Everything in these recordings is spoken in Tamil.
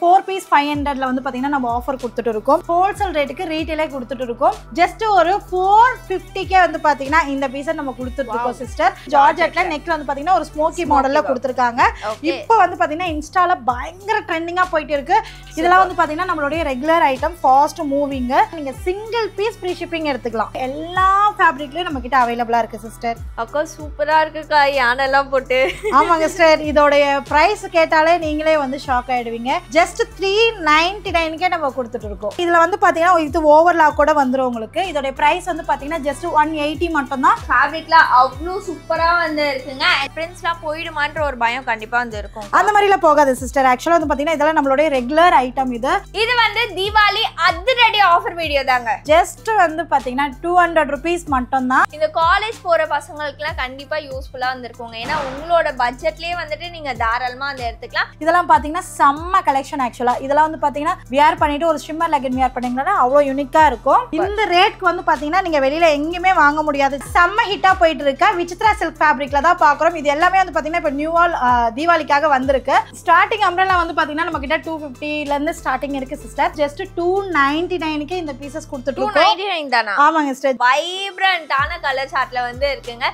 4 பீஸ் 500ல வந்து பாத்தீங்கன்னா நம்ம ஆஃபர் கொடுத்துட்டு இருக்கோம். ஹோல்சேல் ரேட்டுக்கு ரீட்டைலே கொடுத்துட்டு இருக்கோம். ஜஸ்ட் ஒரு 450க்கே வந்து பாத்தீங்கன்னா இந்த பீஸை நம்ம கொடுத்துட்டு இருக்கோம் சிஸ்டர். ஜார்ஜெட்ல நெக்ல வந்து பாத்தீங்கன்னா ஒரு ஸ்மோக்கி மாடல்ல கொடுத்துருக்காங்க. இப்போ வந்து பாத்தீங்கன்னா இன்ஸ்டால பயங்கர ட்ரெண்டிங்கா போயிட்டு இருக்கு. இதெல்லாம் வந்து பாத்தீங்கன்னா நம்மளுடைய ரெகுலர் ஐட்டம், ஃபாஸ்ட் மூவிங். நீங்க சிங்கிள் பீஸ் ஃப்ரீ ஷிப்பிங் எடுத்துக்கலாம். எல்லா ஃபேப்ரிக்லயும் நம்ம கிட்ட அவைலபிளா இருக்கு சிஸ்டர். அக்கா சூப்பரா இருக்குக்கா, யானை எல்லாம் போட்டு. ஆமாங்க சிஸ்டர், இதோடைய பிரைஸ் கேட்டாலே நீங்களே வந்து ஷாக் ஆயிடுவீங்க. ஜஸ்ட் 399க்கே நம்ம கொடுத்துட்டு இருக்கோம். இதுல வந்து பாத்தீங்கன்னா இது ஓவர்லாக் கூட வந்துரும் உங்களுக்கு. இதோட பிரைஸ் வந்து பாத்தீங்கன்னா ஜஸ்ட் 180 மட்டும் தான். ஃபேப்ரிக்ல அவ்வளோ சூப்பரா வந்து இருக்குங்க. பிரிண்ட்ஸ்லாம் போயிடுமான்ற ஒரு பயம் கண்டிப்பா வந்து இருக்கும். அந்த மாதிரிலாம் போகாது சிஸ்டர். ஆக்சுவலா வந்து பாத்தீங்கன்னா இதெல்லாம் நம்மளுடைய ரெகுலர் ஐட்டம். இது வந்து தீபாவளி அதிரடி ஆஃபர் வீடியோ தாங்க. ஜஸ்ட் வந்து பாத்தீங்கன்னா 200 rupees மட்டும் தான். இந்த காலேஜ் போற பசங்களுக்குலாம் கண்டிப்பா யூஸ்ஃபுல்லா வந்திருக்குங்க. ஏன்னா உங்களோட பட்ஜெட்லயே வந்துட்டு நீங்க தாராளமா அந்த எடுத்துக்கலாம். இதெல்லாம் பாத்தீங்கன்னா செம்ம கலெக்ஷன். ஆக்சுவலா இதெல்லாம் வந்து பாத்தீங்கன்னா வியர் பண்ணிட்டு ஒரு ஷிம்மர் லெகின் வியர் பண்ணீங்கன்னா அவ்வளவு யூனிக்கா இருக்கும். இந்த ரேட்க்கு வந்து பாத்தீங்கன்னா நீங்க வெளியில எங்கேயுமே வாங்க முடியாது. செம்ம ஹிட்டா போயிட்டு இருக்க விசித்ரா சில்க் ஃபேப்ரிக்ல தான் பாக்குறோம். இது எல்லாமே வந்து பாத்தீங்கன்னா இப்ப நியூ ஆல் தீபாவளிக்காக வந்திருக்கு. ஸ்டார்டிங் அம்ப்ரெல்லா வந்து பாத்தீங்கன்னா நம்ம கிட்ட 250ல இருந்து ஸ்டார்டிங் இருக்கு சிஸ்டர். ஜஸ்ட் 299க்கே இந்த பீசஸ் கொடுத்துட்டு இருக்கோம். 299 தானா? ஆமாங்க சிஸ்டர். வைப்ரண்டான கலர் சார்ட்ல வந்து இருக்குங்க.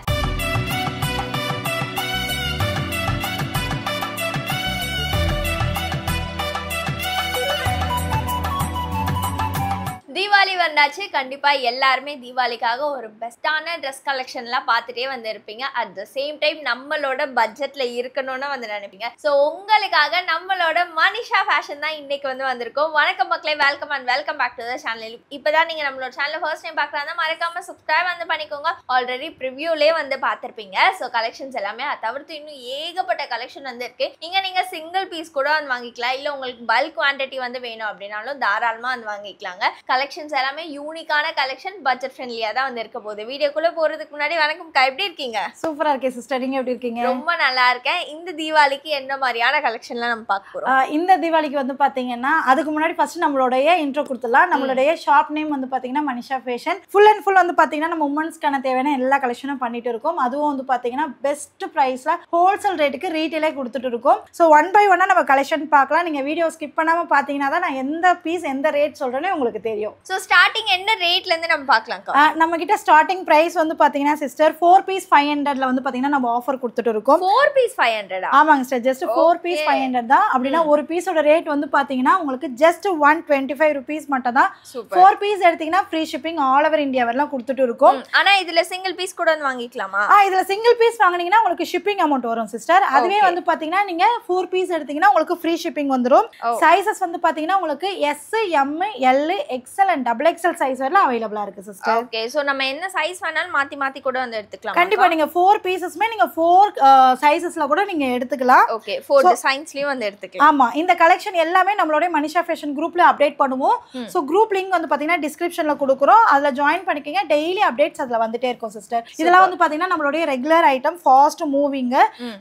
தீபாவளி வந்தாச்சு. கண்டிப்பா எல்லாருமே தீபாவளிக்காக ஒரு பெஸ்டான ட்ரெஸ் கலெக்ஷன்லாம் பார்த்துட்டே வந்து இருப்பீங்க. அட் த சேம் டைம் நம்மளோட பட்ஜெட்ல இருக்கணும்னு வந்து நினைப்பீங்க. ஸோ உங்களுக்காக நம்மளோட மனிஷா ஃபேஷன் தான் இன்னைக்கு வந்து வந்திருக்கோம். வணக்கம் மக்களே, welcome and welcome back to the channel. இப்போதான் நீங்க நம்மளோட சேனல் ஃபர்ஸ்ட் டைம் பார்க்கறாங்க, மறக்காம சப்ஸ்கிரைப் வந்து பண்ணிக்கோங்க. ஆல்ரெடி ப்ரிவியூலே வந்து பார்த்துருப்பீங்க. ஸோ கலெக்ஷன்ஸ் எல்லாமே அதை தவிர்த்து இன்னும் ஏகப்பட்ட கலெக்ஷன் வந்து இருக்கு. நீங்க சிங்கிள் பீஸ் கூட வந்து வாங்கிக்கலாம். இல்லை உங்களுக்கு பல்க் குவான்டிட்டி வந்து வேணும் அப்படின்னாலும் தாராளமா வந்து வாங்கிக்கலாங்க. கலெக்ஷன்ஸ் எல்லாமே யூனிக்கான கலெக்ஷன், பட்ஜெட் ஃப்ரெண்ட்லியா தான் வந்து இருக்க போகுது. வீடியோக்குள்ள போறதுக்கு முன்னாடி வணக்கம் கா, எப்படி இருக்கீங்க? சூப்பரா இருக்கேன் சிஸ்டர், நீங்க எப்படி இருக்கீங்க? ரொம்ப நல்லா இருக்கேன். இந்த தீபாவளிக்கு என்ன மாதிரியான கலெக்ஷன்லாம் நம்ம பார்க்க போறோம்? இந்த தீபாவளிக்கு வந்து பாத்தீங்கன்னா அதுக்கு முன்னாடி ஃபர்ஸ்ட் நம்மளுடைய இன்ட்ரோ கொடுத்துடலாம். நம்மளுடைய ஷாப் நேம் வந்து பாத்தீங்கன்னா Manisha fashion. Full and full வந்து பாத்தீங்கன்னா நம்ம உமன்ஸ்க்கான தேவையான எல்லா கலெக்ஷனும் பண்ணிட்டு இருக்கோம். அதுவும் வந்து பாத்தீங்கன்னா பெஸ்ட் பிரைஸ்ல ஹோல்சேல் ரேட்டுக்கு ரீட்டைலே கொடுத்துட்டு இருக்கோம். ஸோ 1 by 1 நம்ம கலெக்ஷன் பார்க்கலாம். நீங்க வீடியோ ஸ்கிப் பண்ணாம பாத்தீங்கன்னா தான் நான் எந்த பீஸ் எந்த ரேட் சொல்றேன்னு உங்களுக்கு தெரியும். ஸோ ஸ்டார்டிங் என்ன ரேட்ல இருந்து நம்ம பார்க்கலாம்? நம்ம கிட்ட ஸ்டார்டிங் பிரைஸ் வந்து பாத்தீங்கன்னா சிஸ்டர் 4 பீஸ் 500ல வந்து பாத்தீங்கன்னா நம்ம ஆஃபர் கொடுத்துட்டு இருக்கோம். 4 பீஸ் 500? ஆமாங்க சிஸ்டர், ஜஸ்ட் 4 பீஸ் 500 தான். அப்படின்னா ஒரு பீஸோட ரேட் வந்து பாத்தீங்கன்னா உங்களுக்கு ஜஸ்ட் 125 rupees மட்டும் தான். 4 பீஸ் எடுத்தீங்கன்னா free shipping all over India வரலாம் கொடுத்துட்டு இருக்கோம். ஆனா இதுல சிங்கிள் பீஸ் கூட வந்து வாங்கிக்கலாமா? இதுல சிங்கிள் பீஸ் வாங்குனீங்கன்னா உங்களுக்கு ஷிப்பிங் அமௌண்ட் வரும் சிஸ்டர். அதுவே வந்து பாத்தீங்கன்னா நீங்க 4 பீஸ் எடுத்தீங்கன்னா உங்களுக்கு ஃப்ரீ ஷிப்பிங் வந்துரும். சைஸஸ் வந்து பாத்தீங்கன்னா உங்களுக்கு S, M, L, XL and XXL size வரலாம் அவைலபிளா இருக்கு சிஸ்டர். ஓகே, சோ நம்ம என்ன சைஸ் வேணாலும் மாத்தி மாத்தி கூட வந்து எடுத்துக்கலாம். கண்டிப்பா நீங்க 4 பீசஸ்மே நீங்க 4 சைஸஸ்ல கூட நீங்க எடுத்துக்கலாம். ஓகே, 4 டிசைன்ஸ்லயும் வந்து எடுத்துக்கலாம். ஆமா, இந்த கலெக்ஷன் எல்லாமே நம்மளோட மனிஷா ஃபேஷன் குரூப்ல அப்டேட் பண்ணுவோம். சோ குரூப் லிங்க் வந்து பாத்தீங்கன்னா டிஸ்கிரிப்ஷன்ல கொடுக்குறோம். அதுல ஜாயின் பண்ணிக்கங்க. டெய்லி அப்டேட்ஸ் அதுல வந்துட்டே இருக்கும் சிஸ்டர். இதெல்லாம் வந்து பாத்தீங்கன்னா நம்மளுடைய regular item, fast moving.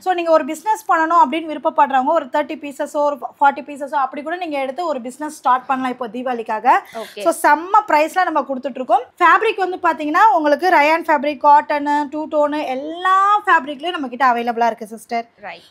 So நீங்க ஒரு பிசினஸ் பண்ணணும் அப்படின்னு விருப்பப்படுறவங்க ஒரு 30 பீசஸோ ஒரு 40 பீசஸோ அப்படி கூட நீங்க எடுத்து ஒரு பிசினஸ் ஸ்டார்ட் பண்ணலாம் இப்போ தீபாவளிக்காக. சோ செம்ம பிரைஸ்ல நம்ம கொடுத்துட்டு இருக்கோம். ஃபேப்ரிக் வந்து பாத்தீங்கன்னா உங்களுக்கு rayon fabric, cotton, two tone எல்லா ஃபேப்ரிக்லயும் நம்ம கிட்ட அவைலபிளா இருக்கு சிஸ்டர்.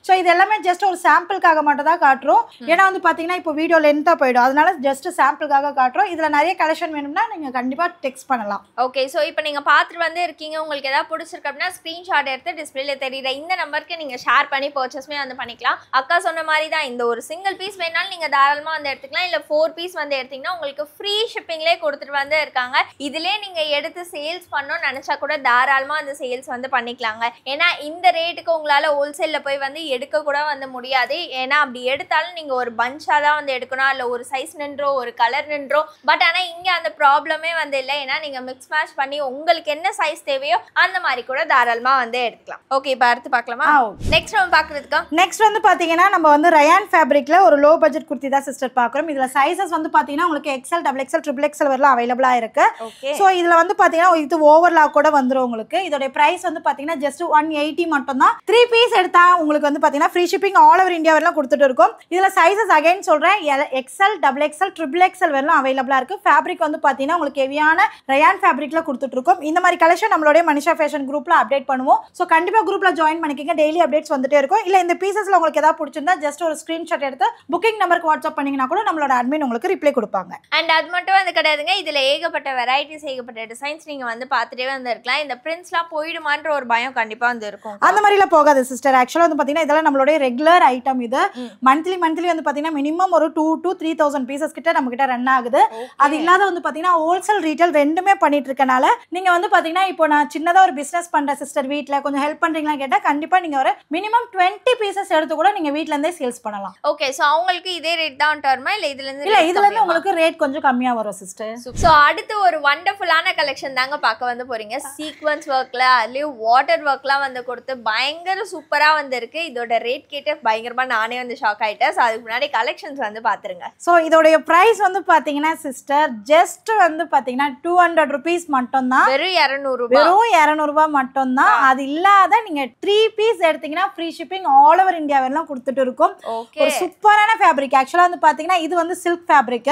சோ இது எல்லாமே ஜஸ்ட் ஒரு சாம்பிளுக்காக மட்டும் தான் காட்டுறோம். ஏன்னா வந்து பாத்தீங்கன்னா இப்போ வீடியோ லென்த்தா போயிடும். அதனால ஜஸ்ட் சாம்பிளுக்காக காட்டுறோம். இதுல நிறைய கலெக்ஷன் வேணும்னா நீங்க கண்டிப்பா டெக்ஸ்ட் பண்ணலாம். ஓகே, சோ இப்போ நீங்க பாத்துட்டு வந்து இருக்கீங்க, உங்களுக்கு ஏதாவது பிடிச்சிருக்கு அப்படின்னா ஸ்கிரீன்ஷாட் எடுத்து டிஸ்பிளேல தெரியுற இந்த நம்பருக்கு நீங்க ஷேர் பண்ணி பர்ச்சேஸ்மே வந்து பண்ணிக்கலாம். அக்கா சொன்ன மாதிரி தான், இந்த ஒரு சிங்கிள் பீஸ் வேணாலும் நீங்க தாராளமா வந்து எடுத்துக்கலாம். இல்ல 4 பீஸ் வந்து எடுத்தீங்கன்னா உங்களுக்கு ஃப்ரீ ஷிப்பிங்லேயே கொடுத்துட்டு வந்து இருக்காங்க. இதுலயே நீங்க எடுத்து சேல்ஸ் பண்ணணும்னு நினைச்சா கூட தாராளமா அந்த சேல்ஸ் வந்து பண்ணிக்கலாங்க. ஏன்னா இந்த ரேட்டுக்கு உங்களால ஹோல்சேல்ல போய் வந்து எடுக்க கூட வந்து முடியாது. ஏன்னா அப்படி எடுத்தாலும் நீங்க ஒரு பஞ்சா தான் வந்து எடுக்கணும். இல்ல ஒரு சைஸ் நின்றோ ஒரு கலர் நின்றோ. பட் ஆனா இங்க அந்த ப்ராப்ளமே வந்து இல்லை. ஏன்னா நீங்க மிக்ஸ் மேட்ச் பண்ணி உங்களுக்கு என்ன சைஸ் தேவையோ அந்த மாதிரி கூட தாராளமா வந்து எடுக்கலாம். ஓகே, இப்போ அடுத்து பார்க்கலாமா? நெக்ஸ்ட் நம்ம பாக்குறதுக்கு நெக்ஸ்ட் வந்து பாத்தீங்கன்னா நம்ம வந்து ரயான் ஃபேப்ரிக்ல ஒரு லோ பட்ஜெட் குர்த்தி தான் சிஸ்டர் பாக்குறோம். இதுல சைஸஸ் வந்து பாத்தீங்கன்னா உங்களுக்கு XL, XXL, XXL வரலாம் வரலாம் அவைலபிளா இருக்கு. சோ இதுல வந்து பாத்தீங்கன்னா இது ஓவர்லாக் கூட வந்துரும் உங்களுக்கு. இதோட பிரைஸ் வந்து பாத்தீங்கன்னா ஜஸ்ட் 180 மட்டும் தான். 3 பீஸ் எடுத்தா உங்களுக்கு வந்து பாத்தீங்கன்னா free shipping all over India வரலாம் கொடுத்துட்டு இருக்கோம். இதுல சைஸஸ் அகைன் சொல்றேன், XL, double XL, triple XL வரலாம் அவைலபிளா இருக்கு. ஃபேப்ரிக் வந்து பாத்தீங்கன்னா உங்களுக்கு ஹெவியான ரயான் ஃபேப்ரிக்ல கொடுத்துட்டு இருக்கோம். இந்த மாதிரி கலெக்ஷன் நம்மளுடைய மனிஷா ஃபேஷன் குரூப்ல அப்டேட் பண்ணுவோம். சோ கண்டிப்பா குரூப்ல ஜாயின் பண்ணிக்கங்க. டெய்லி அப்டேட்ஸ் வந்துட்டே இருக்கும். இல்ல இந்த பீசஸ்ல உங்களுக்கு ஏதாவது பிடிச்சிருந்தா ஜஸ்ட் ஒரு ஸ்கிரீன்ஷாட் எடுத்து புக்கிங் நம்பருக்கு வாட்ஸ்அப் பண்ணீங்கன்னா கூட நம்மளோட அட்மின் உங்களுக்கு ரிப்ளை கொடுப்பாங்க. அண்ட் அது மட்டும் வந்து கிடையாதுங்க, இதுல ஏகப்பட்ட வெரைட்டிஸ், ஏகப்பட்ட டிசைன்ஸ் நீங்க வந்து பார்த்துட்டே வந்து இருக்கலாம். இந்த பிரிண்ட்ஸ்லாம் போயிடுமான்ற ஒரு பயம் கண்டிப்பா வந்து இருக்கும். அந்த மாதிரிலாம் போகாது சிஸ்டர். ஆக்சுவலா வந்து பாத்தீங்கன்னா இதெல்லாம் நம்மளுடைய ரெகுலர் ஐட்டம். இது மந்த்லி வந்து பாத்தீங்கன்னா மினிமம் ஒரு 2 to 3000 பீசஸ் கிட்ட நம்ம கிட்ட ரன் ஆகுது. அது இல்லாத வந்து பாத்தீங்கன்னா ஹோல்சேல் ரீட்டைல் ரெண்டுமே பண்ணிட்டு இருக்கனால நீங்க வந்து பாத்தீங்கன்னா இப்போ நான் சின்னதா ஒரு பிசினஸ் பண்ற சிஸ்டர், வீட்ல கொஞ்சம் ஹெல்ப் பண்றீங்களா கேட்டா கண்டிப்பா நீங்க ஒரு மினிமம் 20 பீசஸ் எடுத்து கூட நீங்க வீட்ல இருந்தே சேல்ஸ் பண்ணலாம். ஓகே, சோ அவங்களுக்கு இதே ரேட் தான் டர்மா இல்ல இதுல இருந்து? இல்ல இதுல இருந்து உங்களுக்கு ரேட் கொஞ்சம் கம்மியா வரும் சிஸ்டர். சோ அடுத்து ஒரு வண்டர்ஃபுல்லான கலெக்ஷன் தாங்க பார்க்க வந்து போறீங்க. சீக்வென்ஸ் ஒர்க்ல அதுலயும் வாட்டர் ஒர்க்லாம் வந்து கொடுத்து பயங்கர சூப்பரா வந்து இருக்கு. இதோட ரேட் கேட்டு பயங்கரமா நானே வந்து ஷாக் ஆயிட்டேன். சோ அதுக்கு முன்னாடி கலெக்ஷன்ஸ் வந்து பாத்துருங்க. சோ இதோட பிரைஸ் வந்து பாத்தீங்கன்னா சிஸ்டர் ஜஸ்ட் வந்து பாத்தீங்கன்னா 200 rupees மட்டும் தான். வெறும் 200 ரூபாய். வெறும் 200 ரூபாய் மட்டும் தான். அது இல்லாத நீங்க 3 பீஸ் எடுத்தீங்கன்னா free shipping all over India வரலாம் கொடுத்துட்டு இருக்கும். ஒரு சூப்பரான ஃபேப்ரிக். ஆக்சுவலா வந்து பாத்தீங்கன்னா இது வந்து சில்க் ஃபேப்ரிக்.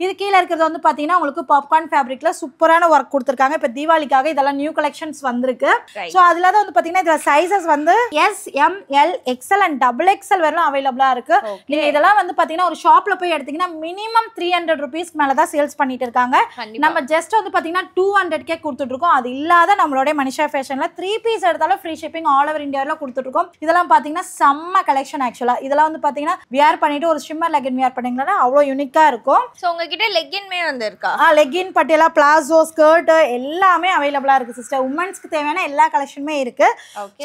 இது கீழ இருக்கிறது வந்து பாத்தீங்கன்னா உங்களுக்கு பாப்கார்ன் ஃபேப்ரிக்ல சூப்பரான ஒர்க் கொடுத்திருக்காங்க. இப்ப தீபாவளிக்காக இதெல்லாம் நியூ கலெக்ஷன்ஸ் வந்திருக்கு. சோ அதுல வந்து பாத்தீங்கன்னா இதுல சைஸஸ் வந்து S, M, L, XL and double XL வரலாம் அவைலபிளா இருக்கு. நீங்க இதெல்லாம் வந்து பாத்தீங்கன்னா ஒரு ஷாப்ல போய் எடுத்தீங்கன்னா மினிமம் 300 rupees மேல தான் சேல்ஸ் பண்ணிட்டு இருக்காங்க. நம்ம ஜஸ்ட் வந்து பாத்தீங்கன்னா 200 கொடுத்துட்டு இருக்கோம். அது இல்லாத நம்மளோட மனிஷா ஃபேஷன்ல 3 பீஸ் எடுத்தாலும் ஃப்ரீ ஷிப்பிங் ஆல் ஓவர் இந்தியால கொடுத்துட்டு இருக்கோம். இதெல்லாம் பாத்தீங்கன்னா செம்ம கலெக்ஷன். ஆக்சுவலா இதெல்லாம் வந்து பாத்தீங்கன்னா வியர் பண்ணிட்டு ஒரு ஷிம்மர் லெகின் வியர் பண்ணீங்கன்னா அவ்வளவு யூனிக்கா இருக்கும். சோ உங்ககிட்ட லெகின்மே வந்து இருக்கா? லெகின், பட்டியாலா, பிளாசோ, ஸ்கர்ட் எல்லாமே அவைலபிளா இருக்கு சிஸ்டர். உமன்ஸ்க்கு தேவையான எல்லா கலெக்ஷனுமே இருக்கு.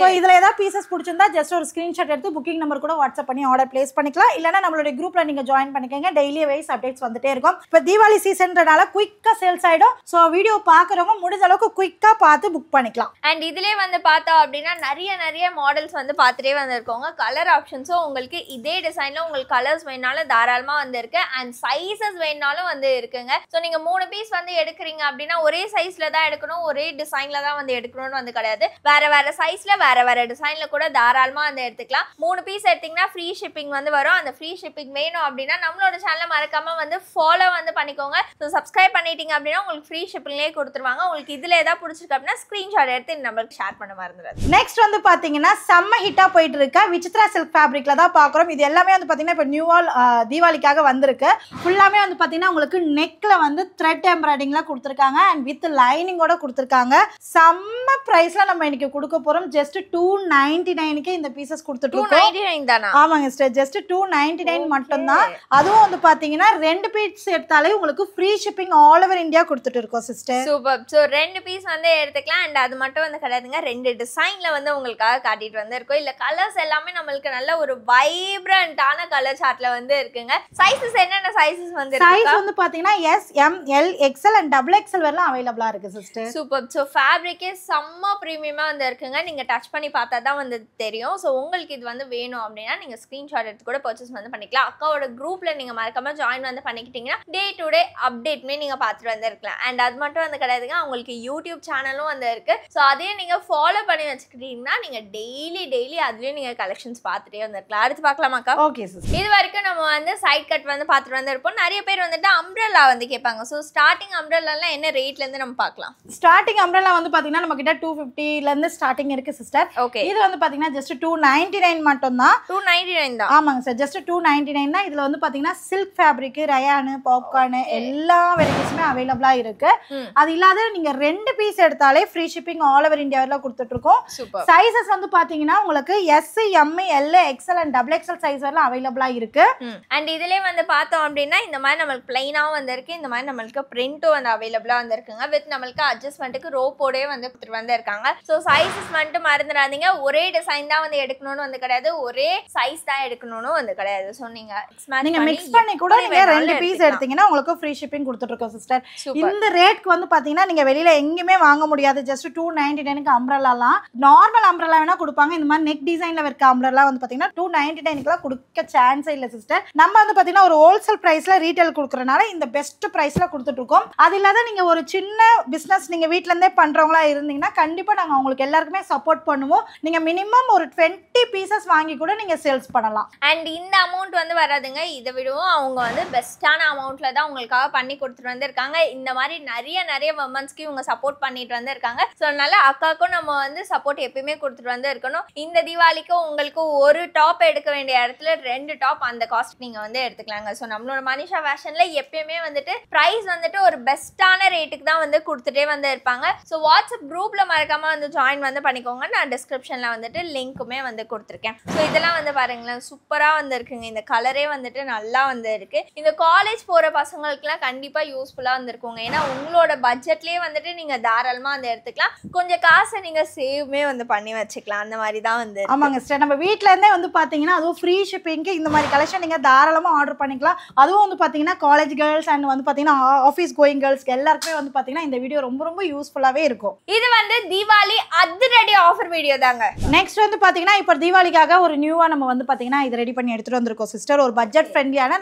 சோ இதுல ஏதாவது பீசஸ் பிடிச்சிருந்தா ஜஸ்ட் ஒரு ஸ்கிரீன்ஷாட் எடுத்து புக்கிங் நம்பர் கூட வாட்ஸ்அப் பண்ணி ஆர்டர் பிளேஸ் பண்ணிக்கலாம். இல்லனா நம்மளுடைய குரூப்ல நீங்க ஜாயின் பண்ணிக்கங்க. டெய்லி வைஸ் அப்டேட்ஸ் வந்துட்டே இருக்கும். இப்ப தீபாவளி சீசன்றனால குயிக்கா சேல்ஸ் ஆயிடும். சோ வீடியோ பாக்குறவங்க முடிஞ்ச அளவுக்கு குயிக்கா பார்த்து புக் பண்ணிக்கலாம். அண்ட் இதுலயே வந்து பார்த்தோம் அப்படின்னா நிறைய மாடல்ஸ் வந்து பார்த்துட்டே வந்திருக்கோங்க. கலர் ஆப்ஷன்ஸும் உங்களுக்கு இதே டிசைன்ல உங்களுக்கு கலர்ஸ் வேணாலும் தாராளமா வந்து இருக்கு. அண்ட் சைஸஸ் வேணாலும் வந்து இருக்குங்க. ஸோ நீங்க 3 பீஸ் வந்து எடுக்கிறீங்க அப்படின்னா ஒரே சைஸ்ல தான் எடுக்கணும், ஒரே டிசைன்ல தான் வந்து எடுக்கணும்னு வந்து கிடையாது. வேற சைஸ்ல வேற டிசைன்ல கூட தாராளமா வந்து எடுத்துக்கலாம். 3 பீஸ் எடுத்தீங்கன்னா ஃப்ரீ ஷிப்பிங் வந்து வரும். அந்த ஃப்ரீ ஷிப்பிங் வேணும் அப்படின்னா நம்மளோட சேனலை மறக்காம வந்து ஃபாலோ வந்து பண்ணிக்கோங்க. ஸோ சப்ஸ்கிரைப் பண்ணிட்டீங்க அப்படின்னா உங்களுக்கு ஃப்ரீ ஷிப்பிங்லேயே கொடுத்துருவாங்க. உங்களுக்கு இதுல ஏதாவது பிடிச்சிருக்கு அப்படின்னா ஸ்கிரீன்ஷாட் எடுத்து நம்மளுக்கு ஷேர் பண்ண மறந்துடாது. நெக்ஸ்ட் வந்து பாத்தீங்கன்னா செம்ம ஹிட்டா போயிட்டு இருக்க விசித்ரா சில்க் ஃபேப்ரிக்ல தான் பாக்குறோம். இது எல்லாமே வந்து பாத்தீங்கன்னா இப்ப நியூவா தீபாவளிக்காக வந்திருக்கு. ஃபுல்லாமே வந்து பாத்தீங்கன்னா உங்களுக்கு நெக்ல வந்து த்ரெட் எம்ப்ராய்டிங்ல கொடுத்திருக்காங்க அண்ட் வித் லைனிங்கோட கொடுத்திருக்காங்க. செம்ம பிரைஸ்ல நம்ம இன்னைக்கு கொடுக்க போறோம். ஜஸ்ட் 299க்கு இந்த பீசஸ் கொடுத்துட்டு இருக்கோம். 299 தானா? ஆமாங்க சிஸ்டர், ஜஸ்ட் 299 மட்டும் தான். அதுவும் வந்து பாத்தீங்கன்னா 2 பீஸ் எடுத்தாலே உங்களுக்கு free shipping all over India கொடுத்துட்டு இருக்கோம் சிஸ்டர். சூப்பர். சோ 2 பீஸ் வந்து எடுத்துக்கலாம். அண்ட் அது மட்டும் வந்து கிடையாதுங்க, 2 டிசைன்ல வந்து உங்களுக்காக காட்டிட்டு வந்து இருக்கோம். இல்ல கலர்ஸ் எல்லாமே நம்மளுக்கு நல்ல ஒரு வைப்ரண்டான கலர் சார்ட்ல வந்து இருக்குங்க. சைஸஸ் என்னென்ன சைஸஸ் வந்து இருக்கு? சைஸ் வந்து பாத்தீங்கன்னா S, M, L, XL and double XL வரலாம் அவைலபிளா இருக்கு சிஸ்டர். சூப்பர். சோ ஃபேப்ரிக்கே செம்ம பிரீமியமா வந்து இருக்குங்க. நீங்க டச் பண்ணி பார்த்தா தான் வந்து தெரியும். சோ உங்களுக்கு இது வந்து வேணும் அப்படின்னா நீங்க ஸ்கிரீன்ஷாட் எடுத்து கூட பர்ச்சேஸ் வந்து பண்ணிக்கலாம். அக்காவோட குரூப்ல நீங்க மறக்காம ஜாயின் வந்து பண்ணிக்கிட்டீங்கன்னா டே டு டே அப்டேட்மே நீங்க பார்த்துட்டு வந்து இருக்கலாம். அண்ட் அது மட்டும் வந்து கிடையாதுங்க, உங்களுக்கு யூடியூப் சேனலும் வந்து இருக்கு. சோ அதையும் நீங்க ஃபாலோ பண்ணி வச்சுக்கிட்டீங்கன்னா நீங்க டெய்லி அதுலயும் நீங்க கலெக்ஷன்ஸ் பார்த்துட்டே வந்து இருக்கலாம். அடுத்து பார்க்கலாமாக்கா? Okay sister. இது வரைக்கும் நம்ம வந்து சைட் கட் வந்து பார்த்துட்டு வந்து இருப்போம். நிறைய பேர் வந்துட்டு அம்ப்ரெல்லா வந்து கேட்பாங்க. ஸோ ஸ்டார்டிங் அம்ப்ரெல்லாலாம் என்ன ரேட்ல இருந்து நம்ம பார்க்கலாம்? ஸ்டார்டிங் அம்ப்ரெல்லா வந்து பாத்தீங்கன்னா நம்ம கிட்ட 250ல இருந்து ஸ்டார்டிங் இருக்கு சிஸ்டர். ஓகே. இது வந்து பாத்தீங்கன்னா ஜஸ்ட் 299 மட்டும் தான். 299 தான். ஆமாங்க சார், ஜஸ்ட் 299 தான். இதுல வந்து பாத்தீங்கன்னா சில்க் ஃபேப்ரிக், ரயான், பாப்கார்ன் எல்லா வெரைட்டிஸுமே அவைலபிளா இருக்கு. அது இல்லாத நீங்க 2 பீஸ் எடுத்தாலே ஃப்ரீ ஷிப்பிங் ஆல் ஓவர் இந்தியாவில கொடுத்துட்டு இருக்கோம். சைஸஸ் வந்து பாத்தீங்கன்னா உங்களுக்கு S, M, L, XL and double XL size வரலாம் அவைலபிளா இருக்கு. அண்ட் இதுலயே வந்து பார்த்தோம் அப்படின்னா இந்த மாதிரி நம்மளுக்கு பிளைனாவும் வந்து இருக்கு, இந்த மாதிரி நம்மளுக்கு பிரிண்டும் வந்து அவைலபிளா வந்து இருக்குங்க. வித் நம்மளுக்கு அட்ஜஸ்ட்மெண்ட்டுக்கு ரோப்போடே வந்து வந்து இருக்காங்க. ஸோ சைஸஸ் மட்டும் மறந்துடாதீங்க. ஒரே டிசைன் தான் வந்து எடுக்கணும்னு வந்து கிடையாது, ஒரே சைஸ் தான் எடுக்கணும்னு வந்து கிடையாது. ஸோ நீங்க மிக்ஸ் பண்ணி கூட நீங்க 2 பீஸ் எடுத்தீங்கன்னா உங்களுக்கு ஃப்ரீ ஷிப்பிங் கொடுத்துட்டு இருக்கோம் சிஸ்டர். இந்த ரேட்க்கு வந்து பாத்தீங்கன்னா நீங்க வெளியில எங்கேயுமே வாங்க முடியாது. ஜஸ்ட் 299க்கு அம்ப்ரெல்லாலாம் நார்மல் அம்ப்ரெல்லா வேணா கொடுப்பாங்க. இந்த மாதிரி நெக் டிசைன்ல இருக்க அம்ப்ரெல்லா வந்து பாத்தீங்கன்னா 299க்குலாம் கொடுக்க சான்ஸே இல்ல சிஸ்டர். நம்ம வந்து பாத்தீங்கன்னா ஒரு ஹோல்சேல் பிரைஸ்ல ரீட்டைல் கொடுக்கறனால இந்த பெஸ்ட் பிரைஸ்ல கொடுத்துட்டு இருக்கோம். அது இல்லாத நீங்க ஒரு சின்ன பிசினஸ் நீங்க வீட்ல இருந்தே பண்றவங்களா இருந்தீங்கன்னா கண்டிப்பா நாங்க உங்களுக்கு எல்லாருக்குமே சப்போர்ட் பண்ணுவோம். நீங்க மினிமம் ஒரு 20 பீசஸ் வாங்கி கூட நீங்க சேல்ஸ் பண்ணலாம். அண்ட் இந்த அமௌண்ட் வந்து வராதுங்க, இதை விடவும் அவங்க வந்து பெஸ்ட்டான அமௌண்ட்ல தான் உங்களுக்காக பண்ணி கொடுத்துட்டு வந்திருக்காங்க. இந்த மாதிரி நிறைய விமன்ஸ்க்கு இவங்க சப்போர்ட் பண்ணிட்டு வந்து இருக்காங்க. ஸோ அதனால அக்காவுக்கும் நம்ம வந்து சப்போர்ட் எப்பயுமே கொடுத்துட்டு வந்து இருக்கணும். இந்த தீபாவளிக்கு உங்களுக்கு ஒரு டாப் எடுக்க வேண்டிய இடத்துல 2 டாப் அந்த காஸ்ட் நீங்க வந்து எடுத்துக்கலாங்க. ஸோ நம்மளோட மனிஷா ஃபேஷன்ல எப்பயுமே வந்துட்டு பிரைஸ் வந்துட்டு ஒரு பெஸ்ட்டான ரேட்டுக்கு தான் வந்து கொடுத்துட்டே வந்து இருப்பாங்க. ஸோ வாட்ஸ்அப் குரூப்ல மறக்காம வந்து ஜாயின் வந்து பண்ணிக்கோங்க. நான் டிஸ்கிரிப்ஷன்ல வந்துட்டு லிங்க்குமே வந்து கொடுத்துருக்கேன். ஸோ இதெல்லாம் வந்து பாருங்களேன் சூப்பரா வந்து இருக்குங்க. இந்த கலரே வந்துட்டு நல்லா வந்து இருக்கு. இந்த காலேஜ் போற பசங்களுக்குலாம் கண்டிப்பா யூஸ்ஃபுல்லா வந்து இருக்குங்க. ஏன்னா உங்களோட பட்ஜெட்லயே வந்துட்டு நீங்க தாராளமா வந்து எடுத்துக்கலாம். கொஞ்சம் காசை நீங்க சேவ்மே வந்து பண்ணி வச்சுக்கலாம். அந்த மாதிரி தான் வந்து. ஆமாங்க சிஸ்டர், நம்ம வீட்ல இருந்தே வந்து பாத்தீங்கன்னா அதுவும் ஃப்ரீ ஷிப்பிங்க்கு இந்த மாதிரி கலெக்ஷன் நீங்க தாராளமா ஆர்டர் பண்ணிக்கலாம். அதுவும் வந்து பாத்தீங்கன்னா காலேஜ் கேர்ள்ஸ் அண்ட் வந்து பாத்தீங்கன்னா ஆஃபீஸ் கோயிங் கேர்ள்ஸ்க்கு எல்லாருக்குமே வந்து பாத்தீங்கன்னா இந்த வீடியோ ரொம்ப யூஸ்ஃபுல்லாவே இருக்கும். இது வந்து தீபாவளி அதிரடி ஆஃபர் வீடியோ தாங்க. நெக்ஸ்ட் வந்து பாத்தீங்கன்னா இப்போ தீபாவளிக்காக ஒரு நியூவா நம்ம வந்து பாத்தீங்கன்னா இது ரெடி பண்ணி எடுத்துட்டு வந்திருக்கோம் சிஸ்டர். ஒரு பட்ஜெட் ஃப்ரெண்ட்லியான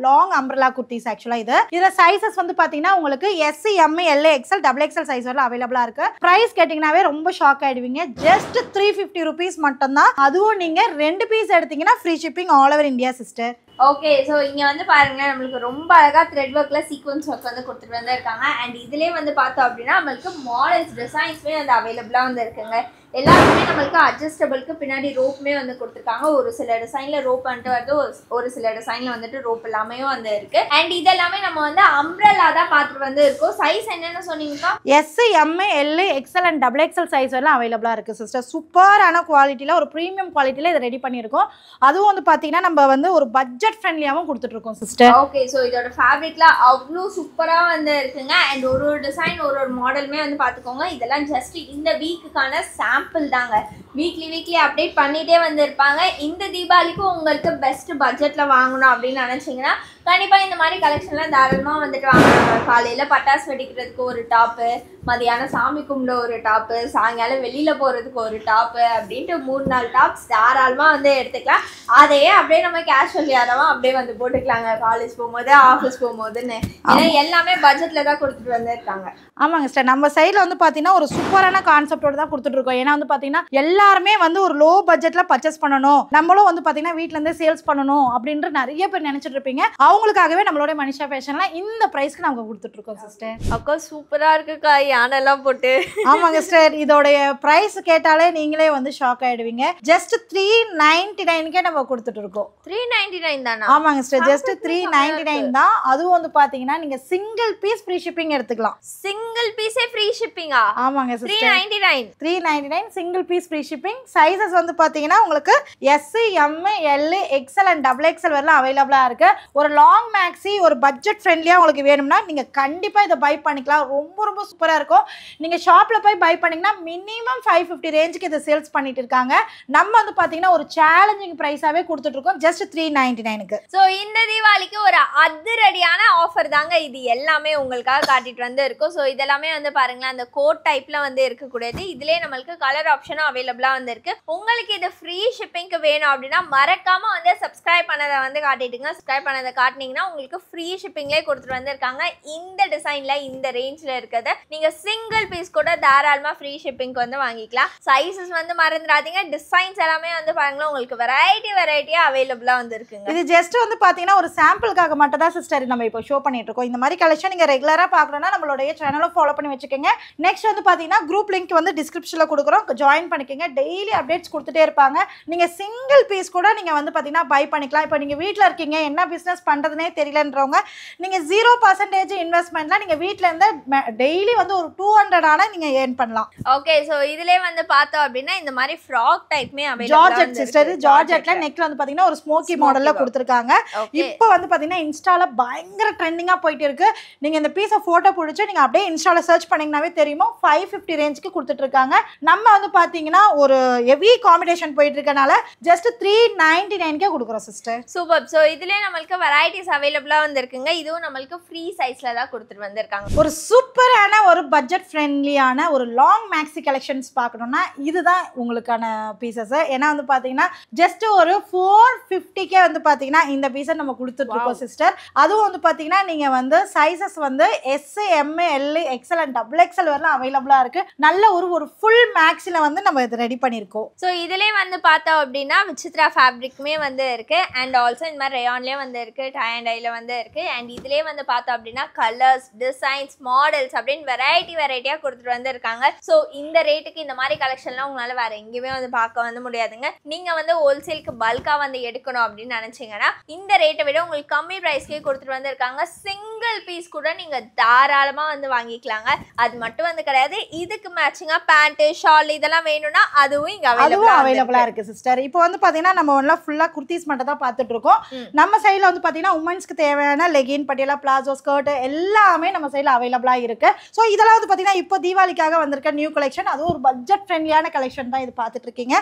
லாங் அம்ப்ரெல்லா குர்த்திஸ். ஆக்சுவலா இதுல சைசஸ் வந்து பாத்தீங்கன்னா உங்களுக்கு SC, M, L, XL, XXL size வரல அவைலபிளா இருக்கு. பிரைஸ் கேட்டீங்கன்னாவே ரொம்ப ஷாக் ஆயிடுவீங்க. ஜஸ்ட் 350 rupees மட்டும் தான். அதுவும் நீங்க 2 பீஸ் எடுத்தீங்கன்னா free shipping all over India sister. Okay, so இங்கே வந்து பாருங்களேன் நம்மளுக்கு ரொம்ப அழகாக த்ரெட் ஒர்க்கில் சீக்வன்ஸ் ஒர்க் வந்து கொடுத்துட்டு வந்து இருக்காங்க. அண்ட் இதுலேயே வந்து பார்த்தோம் அப்படின்னா நம்மளுக்கு மாடல்ஸ் டிசைன்ஸுமே வந்து அவைலபிளாக வந்து இருக்குங்க. எல்லாருமே நம்மளுக்கு அட்ஜஸ்டபிளுக்கு பின்னாடி ரோப்புமே வந்து கொடுத்துருக்காங்க. ஒரு சில டிசைனில் ரோப் வந்துட்டு வருது, ஒரு சில டிசைனில் வந்துட்டு ரோப் எல்லாமே வந்து இருக்கு. அண்ட் இதெல்லாமே நம்ம வந்து அம்ப்ரெல்லா தான் பார்த்துட்டு வந்து இருக்கோம். சைஸ் என்னென்னு சொன்னீங்கக்கா? SC, M, L, XL and XXL size வரலாம் அவைலபிளாக இருக்குது சிஸ்டர். சூப்பரான குவாலிட்டியில் ஒரு ப்ரீமியம் குவாலிட்டியில் இதை ரெடி பண்ணியிருக்கோம். அதுவும் வந்து பார்த்தீங்கன்னா நம்ம வந்து ஒரு பட்ஜெட் ஃப்ரெண்ட்லியாவும் கொடுத்துட்டு இருக்கோம் சிஸ்டர். ஓகே, ஸோ இதோட ஃபேப்ரிக்ல அவ்வளோ சூப்பரா வந்து இருக்குங்க. அண்ட் ஒரு டிசைன் ஒரு மாடலுமே வந்து பார்த்துக்கோங்க. இதெல்லாம் ஜஸ்ட் இந்த வீக்குக்கான சாம்பிள் தாங்க. வீக்லி அப்டேட் பண்ணிட்டே வந்து இருப்பாங்க. இந்த தீபாவளிக்கு உங்களுக்கு பெஸ்ட் பட்ஜெட்ல வாங்கணும் அப்படின்னு நினைச்சீங்கன்னா கண்டிப்பா இந்த மாதிரி கலெக்ஷன்லாம் தாராளமா வந்துட்டு வாங்கலாம். காலையில பட்டாசு வெடிக்கிறதுக்கு ஒரு டாப்பு, மதியானம் சாமி கும்பிட ஒரு டாப்பு, சாயங்காலம் வெளியில போறதுக்கு ஒரு டாப்பு அப்படின்ட்டு 3-4 டாப்ஸ் தாராளமா வந்து எடுத்துக்கலாம். அதையே அப்படியே நம்ம கேஷுவல் யாரவா அப்படியே வந்து போட்டுக்கலாங்க காலேஜ் போகும்போது ஆஃபீஸ் போகும்போதுன்னு. ஏன்னா எல்லாமே பட்ஜெட்ல தான் கொடுத்துட்டு வந்து இருக்காங்க. ஆமாங்க சார், நம்ம சைடில் வந்து பார்த்தீங்கன்னா ஒரு சூப்பரான கான்செப்டோட தான் கொடுத்துட்டு இருக்கோம். ஏன்னா வந்து பார்த்தீங்கன்னா எல்லாருமே வந்து ஒரு லோ பட்ஜெட்ல பர்ச்சேஸ் பண்ணணும், நம்மளும் வந்து பார்த்தீங்கன்னா வீட்டில இருந்தே சேல்ஸ் பண்ணணும் அப்படின்ற நிறைய பேர் நினைச்சிட்டு இருப்பீங்க. அவங்களுக்காகவே நம்மளோட மனிஷா ஃபேஷன்ல இந்த பிரைஸ்க்கு நம்ம கொடுத்துட்டு இருக்கோம் சிஸ்டர். அக்கா சூப்பரா இருக்குக்கா, யானெல்லாம் போட்டு. ஆமாங்க சிஸ்டர், இதோடைய பிரைஸ் கேட்டாலே நீங்களே வந்து ஷாக் ஆயிடுவீங்க. ஜஸ்ட் 399க்கே நம்ம கொடுத்துட்டு இருக்கோம். 399 தானா? ஆமாங்க சிஸ்டர், ஜஸ்ட் 399 தான். அதுவும் வந்து பாத்தீங்கன்னா நீங்க சிங்கிள் பீஸ் ஃப்ரீ ஷிப்பிங் எடுத்துக்கலாம். சிங்கிள் பீஸே ஃப்ரீ ஷிப்பிங்கா? ஆமாங்க sister, 399 single piece free shipping. Sizes வந்து பாத்தீங்கன்னா உங்களுக்கு SC, M, L, XL and XXL வரலாம் அவைலபிளா இருக்கு. ஒரு லாங் மேக்ஸி ஒரு பட்ஜெட் ஃப்ரெண்ட்லியா உங்களுக்கு வேணும்னா நீங்க கண்டிப்பா இதை பை பண்ணிக்கலாம். ரொம்ப சூப்பரா இருக்கும். நீங்க ஷாப்ல போய் பை பண்ணீங்கன்னா மினிமம் 550 ரேஞ்சுக்கு இதை சேல்ஸ் பண்ணிட்டு இருக்காங்க. நம்ம வந்து பாத்தீங்கன்னா ஒரு சேலஞ்சிங் பிரைஸாவே கொடுத்துட்டு இருக்கோம் ஜஸ்ட் 399க்கு. சோ இந்த தீபாவளிக்கு ஒரு அதிரடியான ஆஃபர் தாங்க இது எல்லாமே உங்களுக்காக காட்டிட்டு வந்து இருக்கும். ஸோ இதெல்லாமே வந்து பாருங்களேன் அந்த கோட் டைப்ல வந்து இருக்கக்கூடியது. இதுலேயே நம்மளுக்கு கலர் ஆப்ஷனும் அவைலபிளா வந்து இருக்கு. உங்களுக்கு இது ஃப்ரீ ஷிப்பிங்க்கு வேணும் அப்படின்னா மறக்காம வந்து சப்ஸ்கிரைப் பண்ணதை வந்து காட்டிட்டுங்க. சப்ஸ்கிரைப் பண்ணதை காட்டினீங்கன்னா உங்களுக்கு ஃப்ரீ ஷிப்பிங்லேயே கொடுத்துட்டு வந்திருக்காங்க. இந்த டிசைன்ல இந்த ரேஞ்சில் இருக்கிறத நீங்க சிங்கிள் பீஸ் கூட தாராளமா ஃப்ரீ ஷிப்பிங்க்கு வந்து வாங்கிக்கலாம். சைஸஸ் வந்து மறந்துடாதீங்க. டிசைன்ஸ் எல்லாமே வந்து பாருங்களேன் உங்களுக்கு வெரைட்டியா அவைலபிளா வந்து இருக்குங்க. இது ஜஸ்ட் வந்து பாத்தீங்கன்னா ஒரு சாம்பிளுக்காக மட்டும் தான் சிஸ்டர் நம்ம இப்போ ஷோ பண்ணிட்டு இருக்கோம். இந்த மாதிரி கலெக்ஷன் நீங்க ரெகுலரா பார்க்கணும்னா நம்மளுடைய சேனலை ஃபாலோ பண்ணி வச்சுக்கோங்க. நெக்ஸ்ட் வந்து பாத்தீங்கன்னா குரூப் லிங்க் வந்து டிஸ்கிரிப்ஷன்ல கொடுக்குறோம், ஜாயின் பண்ணிக்கோங்க. டெய்லி அப்டேட்ஸ் கொடுத்துட்டே இருப்பாங்க. நீங்க சிங்கிள் பீஸ் கூட நீங்க வந்து பாத்தீங்கன்னா பை பண்ணிக்கலாம். இப்போ நீங்க வீட்டில் இருக்கீங்க, என்ன பிசினஸ் பண்றதுனே தெரியலன்றவங்க நீங்க 0% இன்வெஸ்ட்மெண்ட்ல நீங்க வீட்ல இருந்து டெய்லி வந்து ஒரு 200 ஆனா நீங்க ஏர்ன் பண்ணலாம். ஓகே, சோ இதுலயே வந்து பார்த்தோம் அப்படின்னா இந்த மாதிரி ஃப்ராக் டைப்மே அவைலபிளா ஜார்ஜெட் சிஸ்டர், ஜார்ஜெட்ல நெக்ல வந்து பாத்தீங்கன்னா ஒரு ஸ்மோக்கி மாடல்ல கொடுத்திருக்காங்க. இப்போ வந்து பாத்தீங்கன்னா இன்ஸ்டால பயங்கர ட்ரெண்டிங்கா போயிட்டு இருக்கு. நீங்க இந்த பீஸ போட்டோ பிடிச்சு நீங்க அப்படியே இன்ஸ்டா மீஷோல சர்ச் பண்ணீங்கன்னாவே தெரியுமோ 550 ரேஞ்சுக்கு கொடுத்துட்டு இருக்காங்க. நம்ம வந்து பாத்தீங்கன்னா ஒரு ஹெவி காம்படிஷன் போயிட்டு இருக்கனால ஜஸ்ட் 399க்கே கொடுக்குறோம் சிஸ்டர். சூப்பர். ஸோ இதுலேயே நம்மளுக்கு வெரைட்டிஸ் அவைலபிளாக வந்துருக்குங்க. இதுவும் நம்மளுக்கு ஃப்ரீ சைஸில் தான் கொடுத்துட்டு வந்திருக்காங்க. ஒரு சூப்பரான ஒரு பட்ஜெட் ஃப்ரெண்ட்லியான ஒரு லாங் மேக்ஸி கலெக்ஷன்ஸ் பார்க்கணும்னா இதுதான் உங்களுக்கான பீசஸ். ஏன்னா வந்து பார்த்தீங்கன்னா ஜஸ்ட் ஒரு 450க்கே வந்து பார்த்தீங்கன்னா இந்த பீஸை நம்ம கொடுத்துட்ருக்கோம் சிஸ்டர். அதுவும் வந்து பார்த்தீங்கன்னா நீங்கள் வந்து சைஸஸ் வந்து S, M, L, XL and double XL வரலாம் அவைலபிளாக இருக்குது. நல்ல ஒரு ஃபுல் மேக்ஸில் வந்து நம்ம இது ரெடி பண்ணியிருக்கோம். ஸோ இதிலே வந்து பார்த்தோம் அப்படின்னா விசித்ரா ஃபேப்ரிக்குமே வந்து இருக்குது. அண்ட் ஆல்சோ இந்த மாதிரி ரேயான்லேயே வந்து இருக்குது, டை அண்ட் டையில் வந்து இருக்குது. அண்ட் இதிலே வந்து பார்த்தோம் அப்படின்னா கலர்ஸ், டிசைன்ஸ், மாடல்ஸ் அப்படின்னு வெரைட்டியாக கொடுத்துட்டு வந்து இருக்காங்க. ஸோ இந்த ரேட்டுக்கு இந்த மாதிரி கலெக்ஷன்லாம் உங்களால் வேறு எங்கேயுமே வந்து பார்க்க வந்து முடியாதுங்க. நீங்கள் வந்து ஹோல்சேலுக்கு பல்காக வந்து எடுக்கணும் அப்படின்னு நினச்சிங்கன்னா இந்த ரேட்டை விட உங்களுக்கு கம்மி ப்ரைஸ்க்கே கொடுத்துட்டு வந்து இருக்காங்க. சிங்கிள் பீஸ் கூட நீங்கள் தாராளமாக வந்து வாங்கிக்கலாங்க. அது மட்டும் வந்து கிடையாது, இதுக்கு மேட்சிங்காக பேண்ட்டு, ஷால் இதெல்லாம் வேணும்னா அதுவும் இங்கே அவைலபிளா இருக்கு சிஸ்டர். இப்போ வந்து பாத்தீங்கன்னா நம்ம எல்லாம் ஃபுல்லா குர்த்திஸ் மட்டும் தான் பார்த்துட்டு இருக்கோம். நம்ம சைடுல வந்து பாத்தீங்கன்னா உமன்ஸ்க்கு தேவையான லெகின், பட்டியலா, பிளாசோ, ஸ்கர்ட் எல்லாமே நம்ம சைடுல அவைலபிளா இருக்கு. ஸோ இதெல்லாம் வந்து பாத்தீங்கன்னா இப்போ தீபாவளிக்காக வந்திருக்க நியூ கலெக்ஷன். அதுவும் ஒரு பட்ஜெட் ஃப்ரெண்ட்லியான கலெக்ஷன் தான் இது பார்த்துட்டு இருக்கீங்க.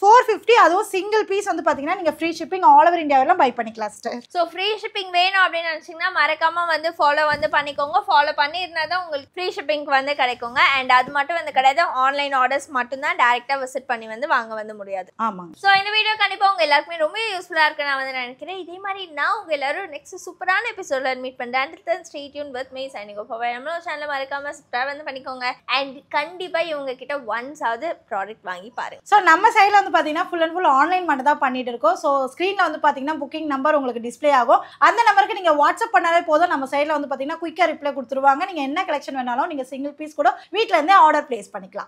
450. அதுவும் சிங்கிள் பீஸ் வந்து பாத்தீங்கன்னா நீங்க ஃப்ரீ ஷிப்பிங் ஆல் ஓவர் இந்தியாவில பை பண்ணிக்கலாம் சிஸ்டர். ஸோ ஃப்ரீ ஷிப்பிங் வேணும் அப்படின்னு நினைச்சீங்கன்னா மறக்காம வந்து ஃபாலோ வந்து பண்ணிக்கோங்க. ஃபாலோ பண்ணியிருந்தா தான் உங்களுக்கு ஃப்ரீ ஷிப்பிங்க்கு வந்து கிடைக்குங்க. அண்ட் அது மட்டும் வந்து கிடையாது, ஆன்லைன் ஆர்டர்ஸ் மட்டும் தான் டைரக்டா விசிட் பண்ணி வந்து வாங்க வந்து முடியாது. ஆமாங்க. ஸோ இந்த வீடியோ கண்டிப்பாக உங்கள் எல்லாருக்குமே ரொம்ப யூஸ்ஃபுல்லாக இருக்கு நான் வந்து நினைக்கிறேன். இதே மாதிரி நான் உங்கள் எல்லாரும் நெக்ஸ்ட் சூப்பரான எபிசோட்ல மீட் பண்ணுறேன். Stay tune with me signing off. நம்மளோட சேனலை மறக்காம சப்ஸ்கிரைப் வந்து பண்ணிக்கோங்க. அண்ட் கண்டிப்பாக இவங்க கிட்ட ஒன்ஸாவது ப்ராடக்ட் வாங்கி பாருங்க. ஸோ நம்ம சைடில் வந்து பார்த்தீங்கன்னா ஃபுல் அண்ட் ஃபுல் ஆன்லைன் மட்டும் தான் பண்ணிட்டு இருக்கோம். ஸோ ஸ்க்ரீனில் வந்து பார்த்தீங்கன்னா புக்கிங் நம்பர் உங்களுக்கு டிஸ்பிளே ஆகும். அந்த நம்பருக்கு நீங்கள் வாட்ஸ்அப் பண்ணாலே போதும். நம்ம சைடில் வந்து பார்த்தீங்கன்னா குயிக்காக ரிப்ளை கொடுத்துருவாங்க. நீங்கள் என்ன கலெக்ஷன் வேணாலும் நீங்கள் சிங்கிள் பீஸ் கூட வீட்டில் இருந்தே ஆர்டர் பிளேஸ் பண்ணிக்கலாம்.